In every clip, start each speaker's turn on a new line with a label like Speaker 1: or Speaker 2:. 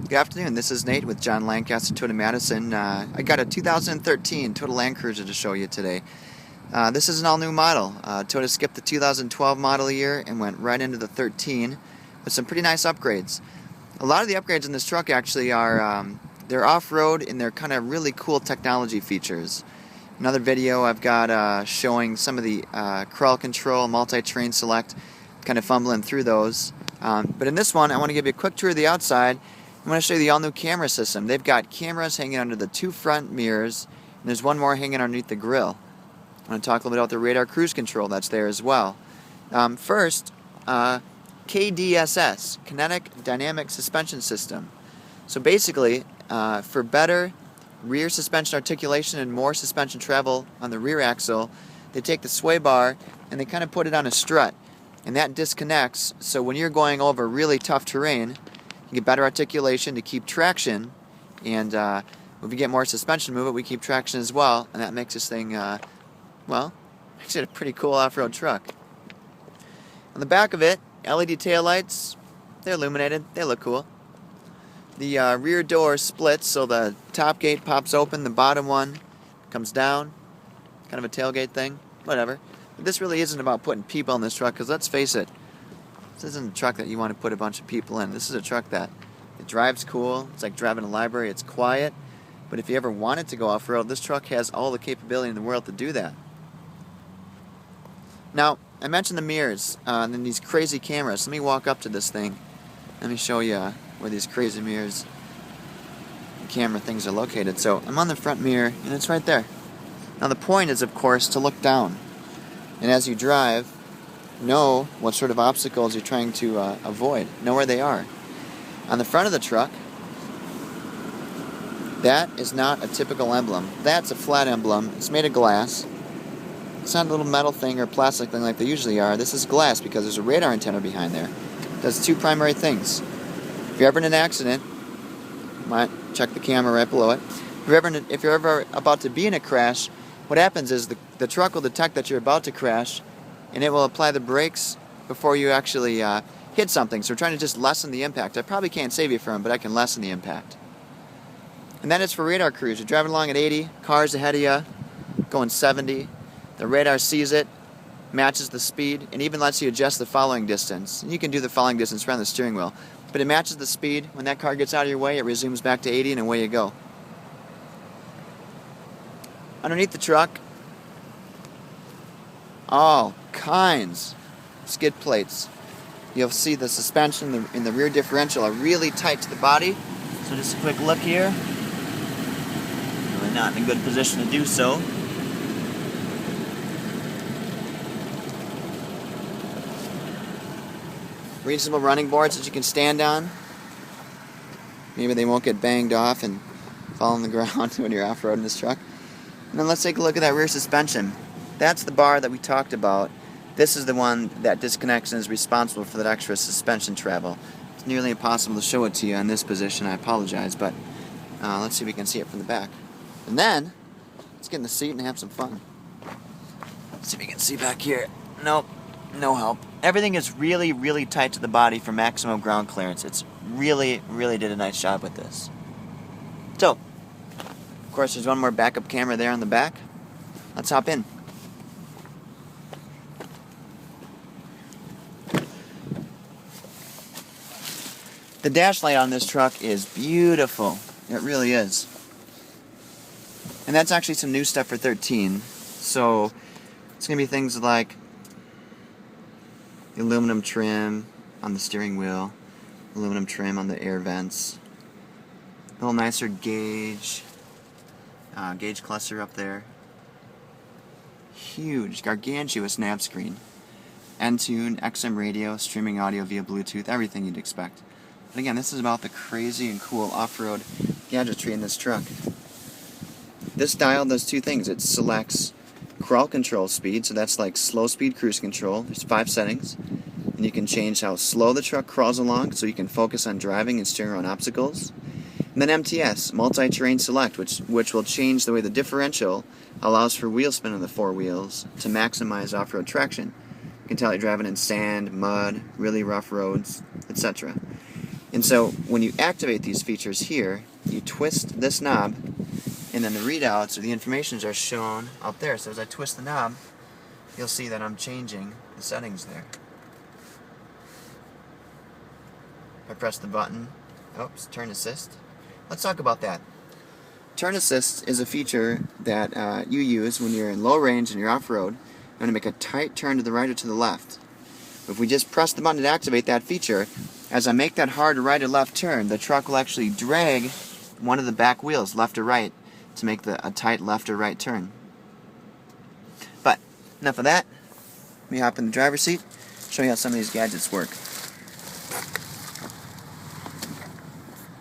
Speaker 1: Good afternoon, this is Nate with Jon Lancaster, Toyota Madison. I got a 2013 Toyota Land Cruiser to show you today. This is an all-new model. Toyota skipped the 2012 model year and went right into the 13 with some pretty nice upgrades. A lot of the upgrades in this truck actually are they're off-road and they're kind of really cool technology features. Another video I've got showing some of the crawl control, multi-terrain select, kind of fumbling through those. But in this one, I want to give you a quick tour of the outside. I'm going to show you the all-new camera system. They've got cameras hanging under the two front mirrors, and there's one more hanging underneath the grille. I'm going to talk a little bit about the radar cruise control that's there as well. First, KDSS, Kinetic Dynamic Suspension System. So basically, for better rear suspension articulation and more suspension travel on the rear axle, they take the sway bar and they kind of put it on a strut. And that disconnects, so when you're going over really tough terrain, you get better articulation to keep traction, and if we get more suspension movement, we keep traction as well, and that makes this thing, makes it a pretty cool off-road truck. On the back of it, LED taillights, they're illuminated, they look cool. The rear door splits, so the top gate pops open, the bottom one comes down, kind of a tailgate thing, whatever. But this really isn't about putting people in this truck, because let's face it, this isn't a truck that you want to put a bunch of people in. This is a truck that it drives cool. It's like driving a library. It's quiet. But if you ever wanted to go off-road, this truck has all the capability in the world to do that. Now, I mentioned the mirrors and then these crazy cameras. Let me walk up to this thing. Let me show you where these crazy mirrors and camera things are located. So I'm on the front mirror, and it's right there. Now the point is, of course, to look down. And as you drive, know what sort of obstacles you're trying to avoid. Know where they are. On the front of the truck, that is not a typical emblem. That's a flat emblem. It's made of glass. It's not a little metal thing or plastic thing like they usually are. This is glass because there's a radar antenna behind there. It does two primary things. If you're ever in an accident, you might check the camera right below it. If you're ever about to be in a crash, what happens is the truck will detect that you're about to crash, and it will apply the brakes before you actually hit something. So we're trying to just lessen the impact. I probably can't save you from it, but I can lessen the impact. And then it's for radar cruise. You're driving along at 80, cars ahead of you, going 70. The radar sees it, matches the speed, and even lets you adjust the following distance. And you can do the following distance around the steering wheel. But it matches the speed. When that car gets out of your way, it resumes back to 80, and away you go. Underneath the truck, all kinds of skid plates. You'll see the suspension in the rear differential are really tight to the body. So just a quick look here. Really not in a good position to do so. Reasonable running boards that you can stand on. Maybe they won't get banged off and fall on the ground when you're off-roading this truck. And then let's take a look at that rear suspension. That's the bar that we talked about. This is the one that disconnects and is responsible for that extra suspension travel. It's nearly impossible to show it to you in this position. I apologize, but let's see if we can see it from the back. And then, let's get in the seat and have some fun. Let's see if we can see back here. Nope, no help. Everything is really, really tight to the body for maximum ground clearance. It's really, really did a nice job with this. So, of course, there's one more backup camera there on the back. Let's hop in. The dash light on this truck is beautiful. It really is. And that's actually some new stuff for 13. So it's going to be things like the aluminum trim on the steering wheel, aluminum trim on the air vents, a little nicer gauge cluster up there, huge, gargantuous nav screen, N-Tune, XM radio, streaming audio via Bluetooth, everything you'd expect. But again, this is about the crazy and cool off-road gadgetry in this truck. This dial does two things. It selects crawl control speed, so that's like slow speed cruise control. There's 5 settings, and you can change how slow the truck crawls along so you can focus on driving and steering around obstacles. And then MTS, multi-terrain select, which will change the way the differential allows for wheel spin on the 4 wheels to maximize off-road traction. You can tell you're driving in sand, mud, really rough roads, etc. And so when you activate these features here, you twist this knob, and then the readouts or the informations are shown up there. So as I twist the knob, you'll see that I'm changing the settings there. If I press the button, oops, turn assist. Let's talk about that. Turn assist is a feature that you use when you're in low range and you're off-road. You want to make a tight turn to the right or to the left. If we just press the button to activate that feature, as I make that hard right or left turn, the truck will actually drag one of the back wheels left or right to make a tight left or right turn. But enough of that. Let me hop in the driver's seat, show you how some of these gadgets work.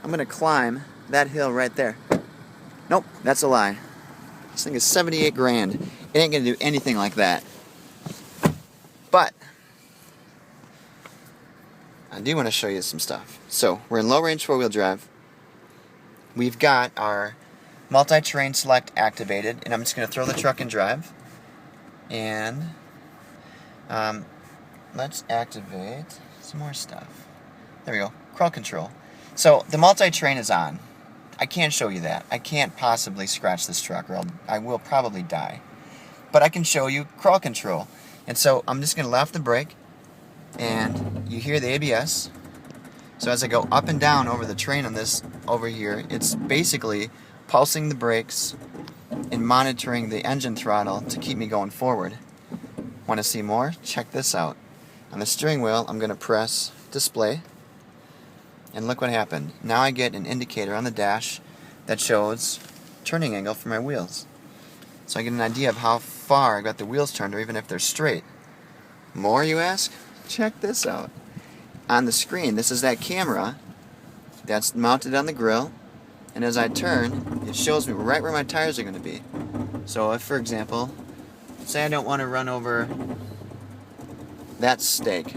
Speaker 1: I'm going to climb that hill right there. Nope, that's a lie. This thing is 78 grand. It ain't going to do anything like that. But I do want to show you some stuff. So, we're in low range four-wheel drive. We've got our multi-terrain select activated, and I'm just going to throw the truck in drive. And let's activate some more stuff. There we go, crawl control. So, the multi-terrain is on. I can't show you that. I can't possibly scratch this truck, or I will probably die. But I can show you crawl control. And so, I'm just going to left the brake, and you hear the ABS. So as I go up and down over the train on this over here, it's basically pulsing the brakes and monitoring the engine throttle to keep me going forward. Want to see more? Check this out. On the steering wheel, I'm going to press display, and look what happened. Now I get an indicator on the dash that shows turning angle for my wheels. So I get an idea of how far I got the wheels turned, or even if they're straight. More, you ask? Check this out. On the screen, this is that camera that's mounted on the grill, and as I turn, it shows me right where my tires are going to be. So if, for example, say I don't want to run over that stake,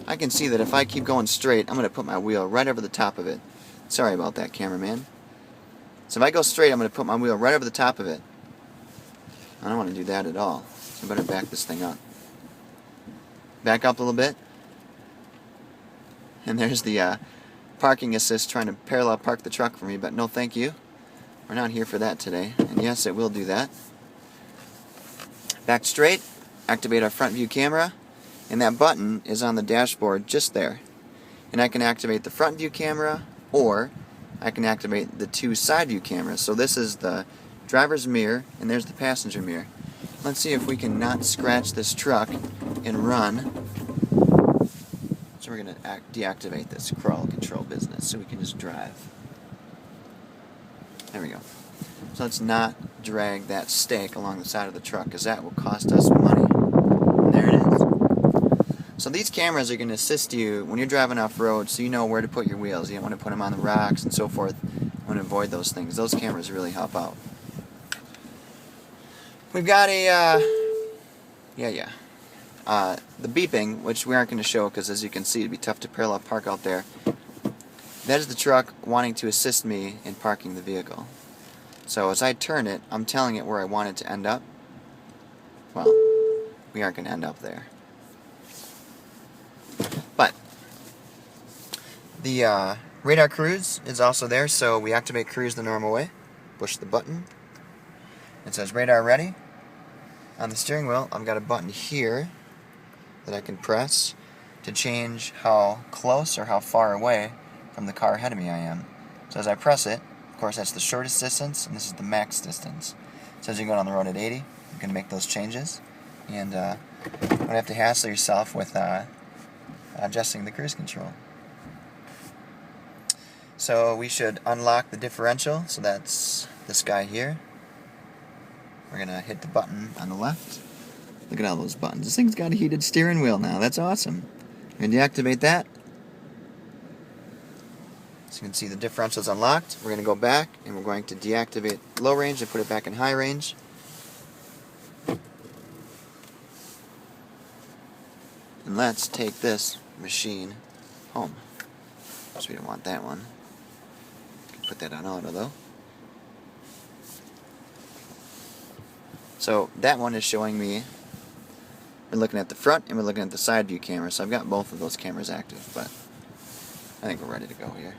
Speaker 1: I can see that if I keep going straight, I'm going to put my wheel right over the top of it. Sorry about that, cameraman. So if I go straight, I'm going to put my wheel right over the top of it. I don't want to do that at all, so I better back this thing up. Back up a little bit. And there's the parking assist trying to parallel park the truck for me, but no thank you. We're not here for that today. And yes, it will do that. Back straight, activate our front view camera, and that button is on the dashboard just there. And I can activate the front view camera, or I can activate the two side view cameras. So this is the driver's mirror, and there's the passenger mirror. Let's see if we can not scratch this truck and run. So we're going to deactivate this crawl control business so we can just drive. There we go. So let's not drag that stake along the side of the truck, because that will cost us money. And there it is. So these cameras are going to assist you when you're driving off-road, so you know where to put your wheels. You don't want to put them on the rocks and so forth. You want to avoid those things. Those cameras really help out. We've got the beeping, which we aren't going to show because, as you can see, it'd be tough to parallel park out there. That is the truck wanting to assist me in parking the vehicle. So as I turn it, I'm telling it where I want it to end up. Well, we aren't going to end up there. But the radar cruise is also there, so we activate cruise the normal way. Push the button. It says radar ready. On the steering wheel, I've got a button here that I can press to change how close or how far away from the car ahead of me I am. So as I press it, of course that's the shortest distance, and this is the max distance. So as you're going on the road at 80, you can make those changes, and you don't have to hassle yourself with adjusting the cruise control. So we should unlock the differential, so that's this guy here. We're going to hit the button on the left. Look at all those buttons. This thing's got a heated steering wheel now. That's awesome. We're going to deactivate that. So you can see the differential's unlocked. We're going to go back, and we're going to deactivate low range and put it back in high range. And let's take this machine home. So we don't want that one. Put that on auto, though. So that one is showing me, we're looking at the front and we're looking at the side view camera, so I've got both of those cameras active. But I think we're ready to go here.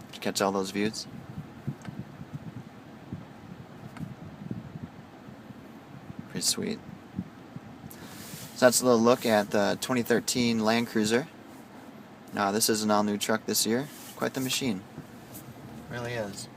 Speaker 1: Did you catch all those views? Pretty sweet. So that's a little look at the 2013 Land Cruiser. Now this is an all-new truck this year. Quite the machine. Really is.